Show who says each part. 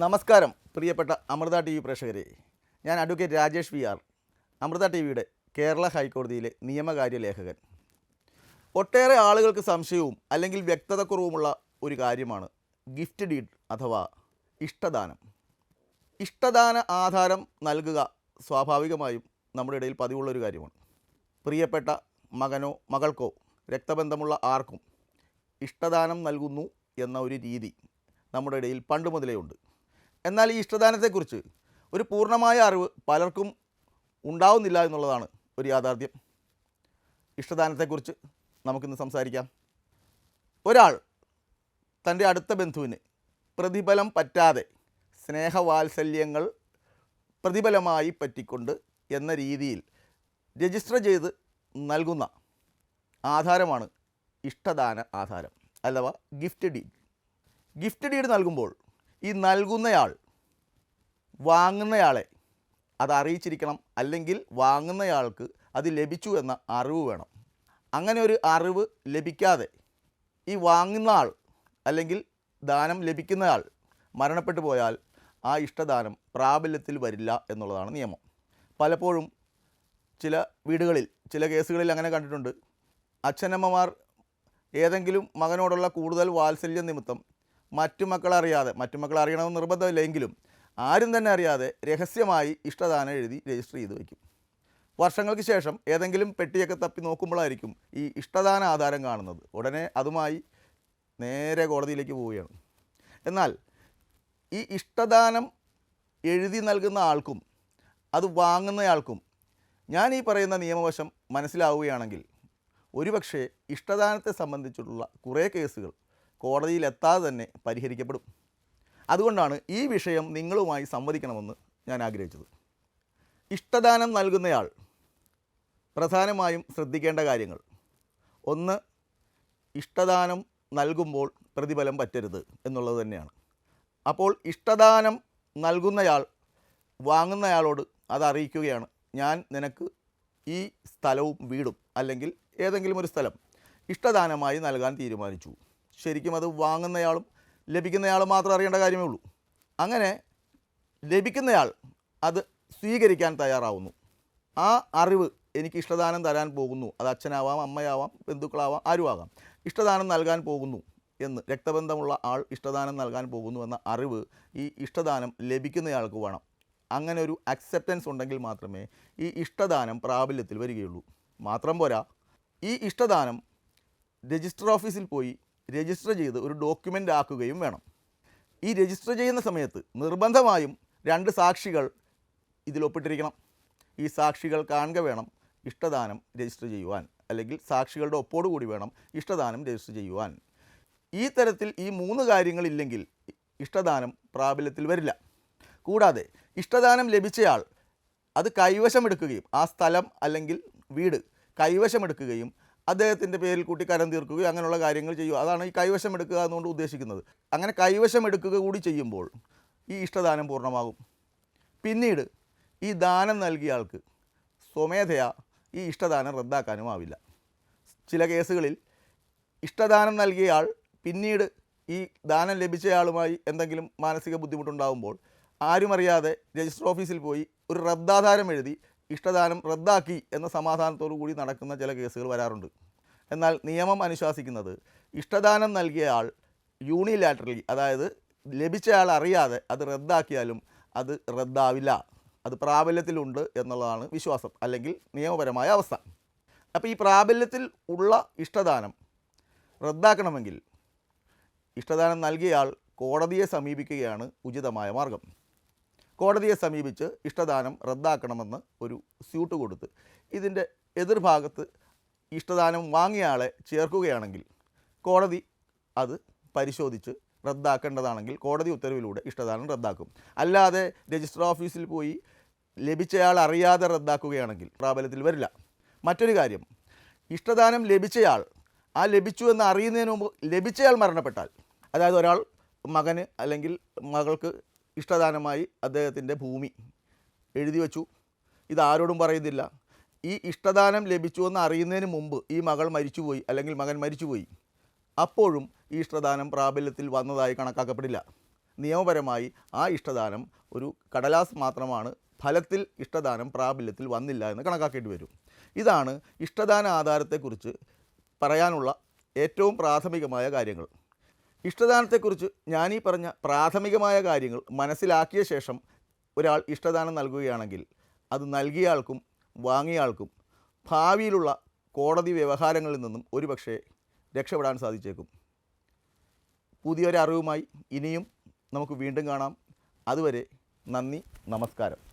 Speaker 1: നമസ്കാരം പ്രിയപ്പെട്ട Amrita T V പ്രേക്ഷകരെ. ഞാൻ advocate Rajesh V R, Amrita T വിയുടെ കേരള ഹൈക്കോടതിയിലെ നിയമകാര്യ ലേഖകൻ. ഒട്ടേറെ ആളുകൾക്ക് സംശയവും അല്ലെങ്കിൽ വ്യക്തതക്കുറവുമുള്ള ഒരു കാര്യമാണ് ഗിഫ്റ്റ് ഡീഡ് അഥവാ ഇഷ്ടദാനം. ഇഷ്ടദാന ആധാരം നൽകുക സ്വാഭാവികമായും നമ്മുടെ ഇടയിൽ പതിവുള്ളൊരു കാര്യമാണ്. പ്രിയപ്പെട്ട മകനോ മകൾക്കോ രക്തബന്ധമുള്ള ആർക്കും ഇഷ്ടദാനം നൽകുന്നു എന്ന ഒരു രീതി നമ്മുടെ ഇടയിൽ പണ്ട് മുതലേ ഉണ്ട്. എന്നാൽ ഈ ഇഷ്ടദാനത്തെക്കുറിച്ച് ഒരു പൂർണ്ണമായ അറിവ് പലർക്കും ഉണ്ടാവുന്നില്ല എന്നുള്ളതാണ് ഒരു യാഥാർത്ഥ്യം. ഇഷ്ടദാനത്തെക്കുറിച്ച് നമുക്കിന്ന് സംസാരിക്കാം. ഒരാൾ തൻ്റെ അടുത്ത ബന്ധുവിന് പ്രതിഫലം പറ്റാതെ സ്നേഹവാത്സല്യങ്ങൾ പ്രതിഫലമായി പറ്റിക്കൊണ്ട് എന്ന രീതിയിൽ രജിസ്റ്റർ ചെയ്ത് നൽകുന്ന ആധാരമാണ് ഇഷ്ടദാന ആധാരം അഥവാ ഗിഫ്റ്റ് ഡീഡ്. ഗിഫ്റ്റ് ഡീഡ് നൽകുമ്പോൾ ഈ നൽകുന്നയാൾ വാങ്ങുന്നയാളെ അത് അറിയിച്ചിരിക്കണം, അല്ലെങ്കിൽ വാങ്ങുന്നയാൾക്ക് അത് ലഭിച്ചു എന്ന അറിവ് വേണം. അങ്ങനെ ഒരു അറിവ് ലഭിക്കാതെ ഈ വാങ്ങുന്ന ആൾ അല്ലെങ്കിൽ ദാനം ലഭിക്കുന്നയാൾ മരണപ്പെട്ടു പോയാൽ ആ ഇഷ്ടദാനം പ്രാബല്യത്തിൽ വരില്ല എന്നുള്ളതാണ് നിയമം. പലപ്പോഴും ചില വീടുകളിൽ ചില കേസുകളിൽ അങ്ങനെ കണ്ടിട്ടുണ്ട്. അച്ഛനമ്മമാർ ഏതെങ്കിലും മകനോടുള്ള കൂടുതൽ വാത്സല്യം നിമിത്തം മറ്റു മക്കൾ അറിയണമെന്ന് നിർബന്ധമില്ലെങ്കിലും ആരും തന്നെ അറിയാതെ രഹസ്യമായി ഇഷ്ടദാനം എഴുതി രജിസ്റ്റർ ചെയ്ത് വയ്ക്കും. വർഷങ്ങൾക്ക് ശേഷം ഏതെങ്കിലും പെട്ടിയൊക്കെ തപ്പി നോക്കുമ്പോഴായിരിക്കും ഈ ഇഷ്ടദാന ആധാരം കാണുന്നത്. ഉടനെ അതുമായി നേരെ കോടതിയിലേക്ക് പോവുകയാണ്. എന്നാൽ ഈ ഇഷ്ടദാനം എഴുതി നൽകുന്ന ആൾക്കും അത് വാങ്ങുന്നയാൾക്കും ഞാൻ ഈ പറയുന്ന നിയമവശം മനസ്സിലാവുകയാണെങ്കിൽ ഒരുപക്ഷെ ഇഷ്ടദാനത്തെ സംബന്ധിച്ചിട്ടുള്ള കുറേ കേസുകൾ കോടതിയിലെത്താതെ തന്നെ പരിഹരിക്കപ്പെടും. അതുകൊണ്ടാണ് ഈ വിഷയം നിങ്ങളുമായി സംവദിക്കണമെന്ന് ഞാൻ ആഗ്രഹിച്ചത്. ഇഷ്ടദാനം നൽകുന്നയാൾ പ്രധാനമായും ശ്രദ്ധിക്കേണ്ട കാര്യങ്ങൾ: ഒന്ന്, ഇഷ്ടദാനം നൽകുമ്പോൾ പ്രതിഫലം പറ്റരുത് എന്നുള്ളത് തന്നെയാണ്. അപ്പോൾ ഇഷ്ടദാനം നൽകുന്നയാൾ വാങ്ങുന്നയാളോട് അത് അറിയിക്കുകയാണ്: ഞാൻ നിനക്ക് ഈ സ്ഥലവും വീടും അല്ലെങ്കിൽ ഏതെങ്കിലും ഒരു സ്ഥലം ഇഷ്ടദാനമായി നൽകാൻ തീരുമാനിച്ചു. ശരിക്കും അത് വാങ്ങുന്നയാളും ലഭിക്കുന്നയാളും മാത്രം അറിയേണ്ട കാര്യമേ ഉള്ളൂ. അങ്ങനെ ലഭിക്കുന്നയാൾ അത് സ്വീകരിക്കാൻ തയ്യാറാവുന്നു. ആ അറിവ് എനിക്ക് ഇഷ്ടദാനം തരാൻ പോകുന്നു, അത് അച്ഛനാവാം, അമ്മയാവാം, ബന്ധുക്കളാവാം, ആരുമാകാം, ഇഷ്ടദാനം നൽകാൻ പോകുന്നു എന്ന്, രക്തബന്ധമുള്ള ആൾ ഇഷ്ടദാനം നൽകാൻ പോകുന്നു എന്ന അറിവ് ഈ ഇഷ്ടദാനം ലഭിക്കുന്നയാൾക്ക് വേണം. അങ്ങനെ ഒരു അക്സെപ്റ്റൻസ് ഉണ്ടെങ്കിൽ മാത്രമേ ഈ ഇഷ്ടദാനം പ്രാബല്യത്തിൽ വരികയുള്ളൂ. മാത്രം പോരാ, ഈ ഇഷ്ടദാനം രജിസ്റ്റർ ഓഫീസിൽ പോയി രജിസ്റ്റർ ചെയ്ത് ഒരു ഡോക്യുമെൻ്റ് ആക്കുകയും വേണം. ഈ രജിസ്റ്റർ ചെയ്യുന്ന സമയത്ത് നിർബന്ധമായും 2 സാക്ഷികൾ ഇതിലൊപ്പിട്ടിരിക്കണം. ഈ സാക്ഷികൾ കാണുക വേണം ഇഷ്ടദാനം രജിസ്റ്റർ ചെയ്യുവാൻ, അല്ലെങ്കിൽ സാക്ഷികളുടെ ഒപ്പോടുകൂടി വേണം ഇഷ്ടദാനം രജിസ്റ്റർ ചെയ്യുവാൻ. ഈ തരത്തിൽ ഈ 3 കാര്യങ്ങളില്ലെങ്കിൽ ഇഷ്ടദാനം പ്രാബല്യത്തിൽ വരില്ല. കൂടാതെ ഇഷ്ടദാനം ലഭിച്ചയാൾ അത് കൈവശമെടുക്കുകയും ആ സ്ഥലം അല്ലെങ്കിൽ വീട് കൈവശമെടുക്കുകയും അദ്ദേഹത്തിൻ്റെ പേരിൽ കൂട്ടി കരം തീർക്കുകയും അങ്ങനെയുള്ള കാര്യങ്ങൾ ചെയ്യുക. അതാണ് ഈ കൈവശമെടുക്കുക എന്നുകൊണ്ട് ഉദ്ദേശിക്കുന്നത്. അങ്ങനെ കൈവശമെടുക്കുക കൂടി ചെയ്യുമ്പോൾ ഈ ഇഷ്ടദാനം പൂർണ്ണമാകും. പിന്നീട് ഈ ദാനം നൽകിയ ആൾക്ക് സ്വമേധയാ ഈ ഇഷ്ടദാനം റദ്ദാക്കാനും ആവില്ല. ചില കേസുകളിൽ ഇഷ്ടദാനം നൽകിയ ആൾ പിന്നീട് ഈ ദാനം ലഭിച്ചയാളുമായി എന്തെങ്കിലും മാനസിക ബുദ്ധിമുട്ടുണ്ടാകുമ്പോൾ ആരും അറിയാതെ രജിസ്റ്റർ ഓഫീസിൽ പോയി ഒരു റദ്ദാധാരം എഴുതി ഇഷ്ടദാനം റദ്ദാക്കി എന്ന സമാധാനത്തോടു കൂടി നടക്കുന്ന ചില കേസുകൾ വരാറുണ്ട്. എന്നാൽ നിയമം അനുശാസിക്കുന്നത് ഇഷ്ടദാനം നൽകിയ ആൾ യൂണിലാറ്ററലി, അതായത് ലഭിച്ചയാൾ അറിയാതെ അത് റദ്ദാക്കിയാലും അത് റദ്ദാവില്ല, അത് പ്രാബല്യത്തിലുണ്ട് എന്നുള്ളതാണ് വിശ്വാസം അല്ലെങ്കിൽ നിയമപരമായ അവസ്ഥ. അപ്പോൾ ഈ പ്രാബല്യത്തിൽ ഉള്ള ഇഷ്ടദാനം റദ്ദാക്കണമെങ്കിൽ ഇഷ്ടദാനം നൽകിയ ആൾ കോടതിയെ സമീപിക്കുകയാണ് ഉചിതമായ മാർഗം. കോടതിയെ സമീപിച്ച് ഇഷ്ടദാനം റദ്ദാക്കണമെന്ന് ഒരു സ്യൂട്ട് കൊടുത്ത് ഇതിൻ്റെ എതിർഭാഗത്ത് ഇഷ്ടദാനം വാങ്ങിയ ആളെ ചേർക്കുകയാണെങ്കിൽ കോടതി അത് പരിശോധിച്ച് റദ്ദാക്കേണ്ടതാണെങ്കിൽ കോടതി ഉത്തരവിലൂടെ ഇഷ്ടദാനം റദ്ദാക്കും. അല്ലാതെ രജിസ്റ്റർ ഓഫീസിൽ പോയി ലഭിച്ചയാൾ അറിയാതെ റദ്ദാക്കുകയാണെങ്കിൽ പ്രാബല്യത്തിൽ വരില്ല. മറ്റൊരു കാര്യം, ഇഷ്ടദാനം ലഭിച്ചയാൾ ആ ലഭിച്ചു എന്ന് അറിയുന്നതിന് മുമ്പ് ലഭിച്ചയാൾ മരണപ്പെട്ടാൽ, അതായത് ഒരാൾ മകന് അല്ലെങ്കിൽ മകൾക്ക് ഇഷ്ടദാനമായി അദ്ദേഹത്തിൻ്റെ ഭൂമി എഴുതി വച്ചു, ഇതാരോടും പറയുന്നില്ല. ഈ ഇഷ്ടദാനം ലഭിച്ചുവെന്ന് അറിയുന്നതിന് മുമ്പ് ഈ മകൾ മരിച്ചുപോയി അല്ലെങ്കിൽ മകൻ മരിച്ചുപോയി, അപ്പോഴും ഈ ഇഷ്ടദാനം പ്രാബല്യത്തിൽ വന്നതായി കണക്കാക്കപ്പെടില്ല. നിയമപരമായി ആ ഇഷ്ടദാനം ഒരു കടലാസ് മാത്രമാണ്, ഫലത്തിൽ ഇഷ്ടദാനം പ്രാബല്യത്തിൽ വന്നില്ല എന്ന് കണക്കാക്കേണ്ടി വരും. ഇതാണ് ഇഷ്ടദാന ആധാരത്തെക്കുറിച്ച് പറയാനുള്ള ഏറ്റവും പ്രാഥമികമായ കാര്യങ്ങൾ. ഇഷ്ടദാനത്തെക്കുറിച്ച് ഞാനീ പറഞ്ഞ പ്രാഥമികമായ കാര്യങ്ങൾ മനസ്സിലാക്കിയ ശേഷം ഒരാൾ ഇഷ്ടദാനം നൽകുകയാണെങ്കിൽ അത് നൽകിയയാൾക്കും വാങ്ങിയയാൾക്കും ഭാവിയിലുള്ള കോടതി വ്യവഹാരങ്ങളിൽ നിന്നും ഒരുപക്ഷെ രക്ഷപ്പെടാൻ സാധിച്ചേക്കും. പുതിയൊരറിവുമായി ഇനിയും നമുക്ക് വീണ്ടും കാണാം. അതുവരെ നന്ദി, നമസ്കാരം.